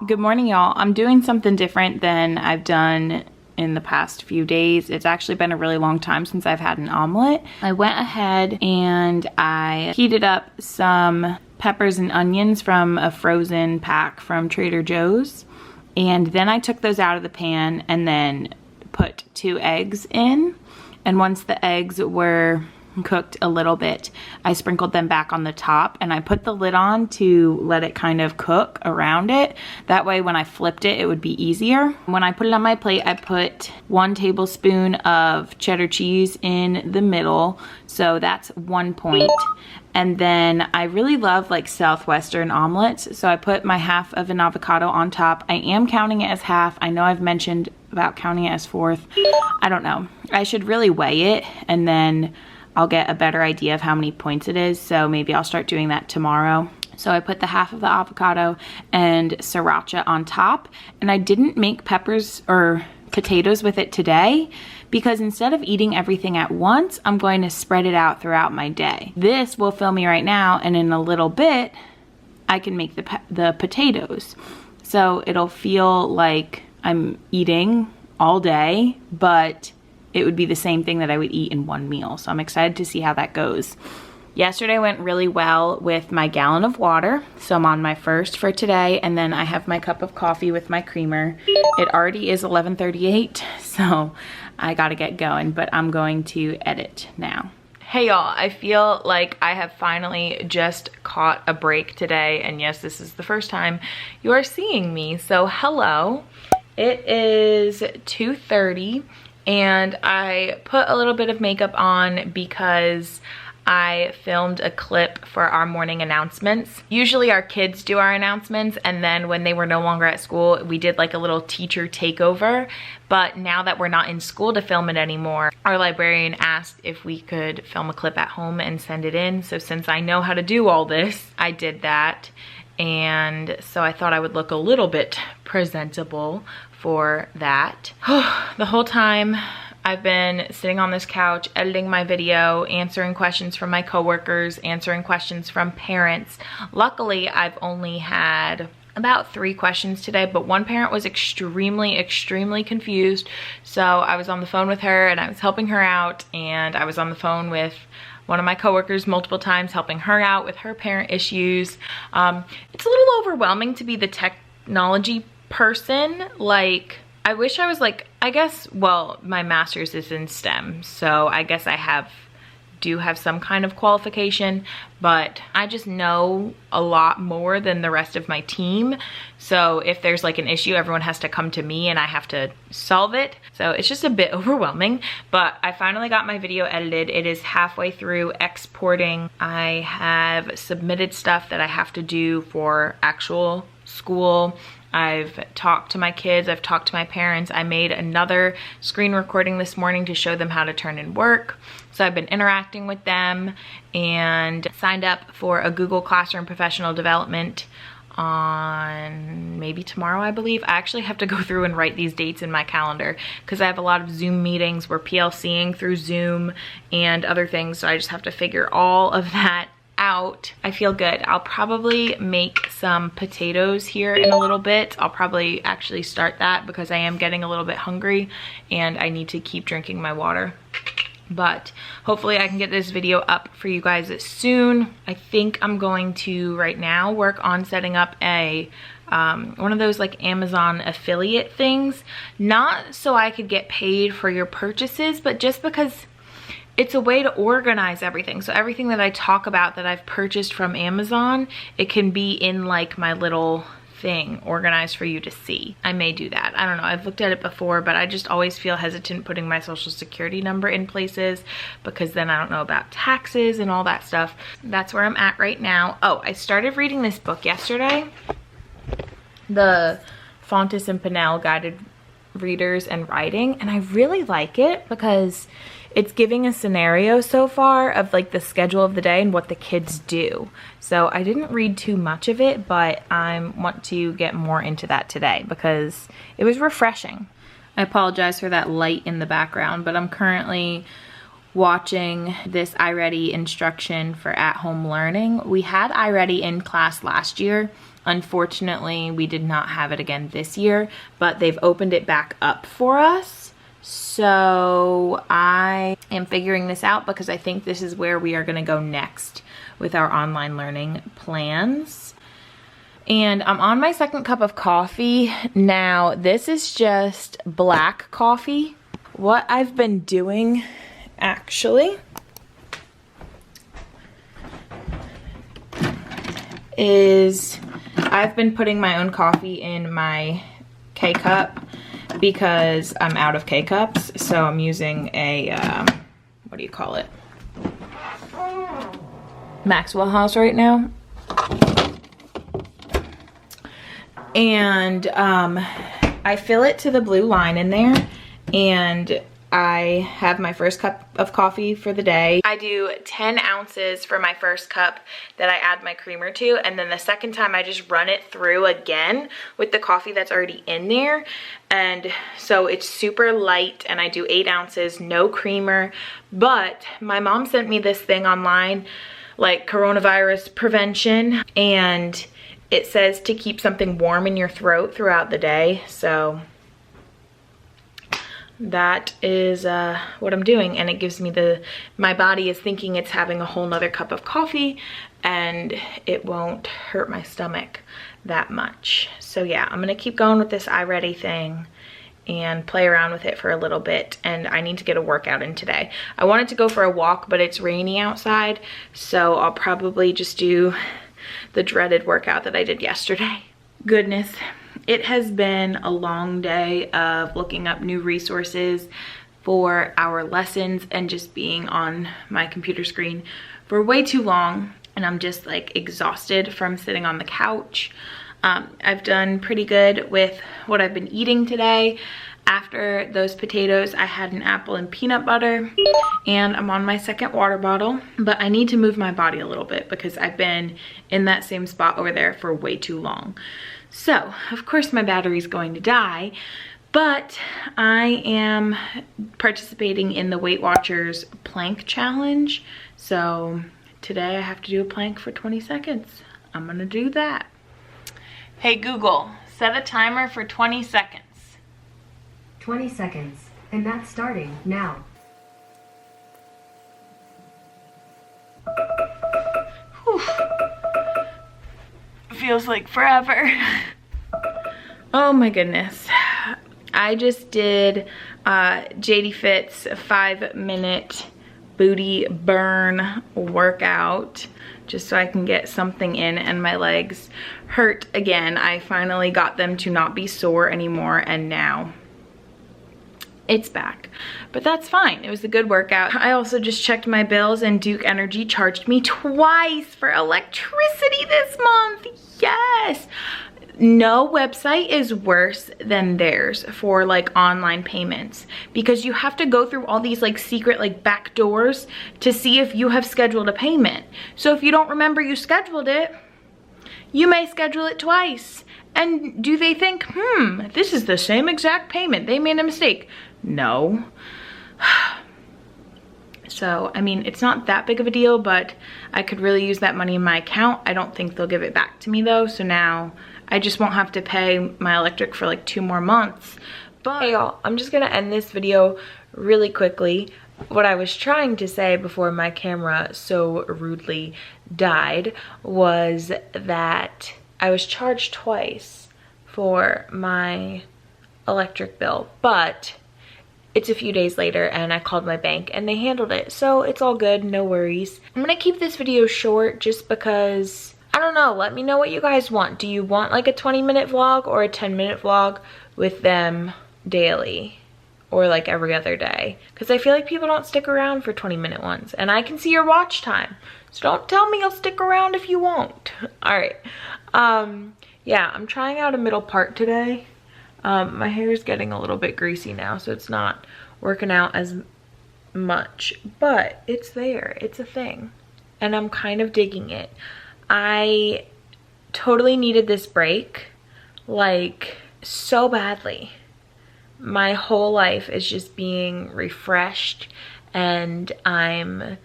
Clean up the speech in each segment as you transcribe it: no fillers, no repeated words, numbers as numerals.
Good morning, y'all. I'm doing something different than I've done in the past few days. It's actually been a really long time since I've had an omelet. I went ahead and I heated up some peppers and onions from a frozen pack from Trader Joe's. And then I took those out of the pan and then put 2 eggs in. And once the eggs were cooked a little bit, I sprinkled them back on the top and I put the lid on to let it kind of cook around it. That way when I flipped it, it would be easier. When I put it on my plate, I put 1 tablespoon of cheddar cheese in the middle. So that's 1 point. And then I really love like Southwestern omelets. So I put my half of an avocado on top. I am counting it as half. I know I've mentioned about counting it as fourth. I don't know. I should really weigh it and then I'll get a better idea of how many points it is, so maybe I'll start doing that tomorrow. So I put the half of the avocado and sriracha on top, and I didn't make peppers or potatoes with it today because instead of eating everything at once, I'm going to spread it out throughout my day. This will fill me right now, and in a little bit, I can make the potatoes. So it'll feel like I'm eating all day, but it would be the same thing that I would eat in one meal. So I'm excited to see how that goes. Yesterday went really well with my gallon of water. So I'm on my first for today. And then I have my cup of coffee with my creamer. It already is 11:38, so I gotta get going, but I'm going to edit now. Hey y'all, I feel like I have finally just caught a break today. And yes, this is the first time you are seeing me. So hello, it is 2:30. And I put a little bit of makeup on because I filmed a clip for our morning announcements. Usually our kids do our announcements, and then when they were no longer at school, we did like a little teacher takeover. But now that we're not in school to film it anymore, our librarian asked if we could film a clip at home and send it in. So since I know how to do all this, I did that. And so I thought I would look a little bit presentable for that. The whole time I've been sitting on this couch editing my video, answering questions from my coworkers, answering questions from parents. Luckily, I've only had about 3 questions today, but one parent was extremely confused. So I was on the phone with her and I was helping her out, and I was on the phone with one of my coworkers multiple times helping her out with her parent issues. It's a little overwhelming to be the technology person. Like, I wish I was like, I guess, well, my master's is in STEM, so I guess I do have some kind of qualification, but I just know a lot more than the rest of my team. So if there's like an issue, everyone has to come to me and I have to solve it. So it's just a bit overwhelming, but I finally got my video edited. It is halfway through exporting. I have submitted stuff that I have to do for actual school. I've talked to my kids, I've talked to my parents. I made another screen recording this morning to show them how to turn in work. So I've been interacting with them and signed up for a Google Classroom Professional Development on maybe tomorrow, I believe. I actually have to go through and write these dates in my calendar because I have a lot of Zoom meetings. We're PLCing through Zoom and other things. So I just have to figure all of that out. I feel good. I'll probably make some potatoes here in a little bit. I'll probably actually start that because I am getting a little bit hungry and I need to keep drinking my water. But hopefully I can get this video up for you guys soon. I think I'm going to right now work on setting up a one of those like Amazon affiliate things, not so I could get paid for your purchases, but just because it's a way to organize everything. So everything that I talk about that I've purchased from Amazon, it can be in like my little thing organized for you to see. I may do that. I don't know. I've looked at it before, but I just always feel hesitant putting my social security number in places because then I don't know about taxes and all that stuff. That's where I'm at right now. Oh, I started reading this book yesterday. The Fountas and Pinnell Guided Readers and Writing, and I really like it because it's giving a scenario so far of like the schedule of the day and what the kids do. So I didn't read too much of it, but I want to get more into that today because it was refreshing. I apologize for that light in the background, but I'm currently watching this iReady instruction for at-home learning. We had iReady in class last year. Unfortunately, we did not have it again this year, but they've opened it back up for us. So I am figuring this out because I think this is where we are going to go next with our online learning plans. And I'm on my second cup of coffee. Now, this is just black coffee. What I've been doing, actually, is I've been putting my own coffee in my K-cup because I'm out of K-cups. So I'm using a, what do you call it? Maxwell House right now. And I fill it to the blue line in there, and I have my first cup of coffee for the day. I do 10 ounces for my first cup that I add my creamer to, and then the second time I just run it through again with the coffee that's already in there. And so it's super light, and I do 8 ounces, no creamer. But my mom sent me this thing online, like coronavirus prevention, and it says to keep something warm in your throat throughout the day. So that is what I'm doing, and it gives me my body is thinking it's having a whole nother cup of coffee, and it won't hurt my stomach that much. So yeah, I'm gonna keep going with this iReady thing and play around with it for a little bit, and I need to get a workout in today. I wanted to go for a walk, but it's rainy outside, so I'll probably just do the dreaded workout that I did yesterday. Goodness. It has been a long day of looking up new resources for our lessons and just being on my computer screen for way too long, and I'm just like exhausted from sitting on the couch. I've done pretty good with what I've been eating today. After those potatoes, I had an apple and peanut butter, and I'm on my second water bottle, but I need to move my body a little bit because I've been in that same spot over there for way too long. So, of course my battery's going to die, but I am participating in the Weight Watchers plank challenge. So today I have to do a plank for 20 seconds. I'm gonna do that. Hey Google, set a timer for 20 seconds. 20 seconds, and that's starting now. Whew. Feels like forever. Oh my goodness. I just did JD Fit's 5-minute booty burn workout just so I can get something in, and my legs hurt again. I finally got them to not be sore anymore, and now it's back, but that's fine. It was a good workout. I also just checked my bills, and Duke Energy charged me twice for electricity this month. Yes. No website is worse than theirs for like online payments, because you have to go through all these like secret like back doors to see if you have scheduled a payment. So if you don't remember you scheduled it, you may schedule it twice. And do they think, this is the same exact payment, they made a mistake? No. So, I mean, it's not that big of a deal, but I could really use that money in my account. I don't think they'll give it back to me though, so now I just won't have to pay my electric for like 2 more months. But hey y'all, I'm just gonna end this video really quickly. What I was trying to say before my camera so rudely died was that I was charged twice for my electric bill, but it's a few days later and I called my bank and they handled it. So it's all good, no worries. I'm gonna keep this video short just because, I don't know, let me know what you guys want. Do you want like a 20-minute vlog or a 10-minute vlog with them daily? Or like every other day? Because I feel like people don't stick around for 20-minute ones, and I can see your watch time. So don't tell me you'll stick around if you won't. All right. Yeah, I'm trying out a middle part today. My hair is getting a little bit greasy now, so it's not working out as much, but it's there. It's a thing, and I'm kind of digging it. I totally needed this break, like so badly. My whole life is just being refreshed, and I'm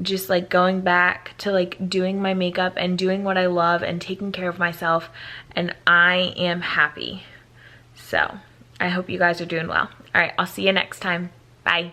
just like going back to like doing my makeup and doing what I love and taking care of myself, and I am happy. So I hope you guys are doing well. All right, I'll see you next time. Bye.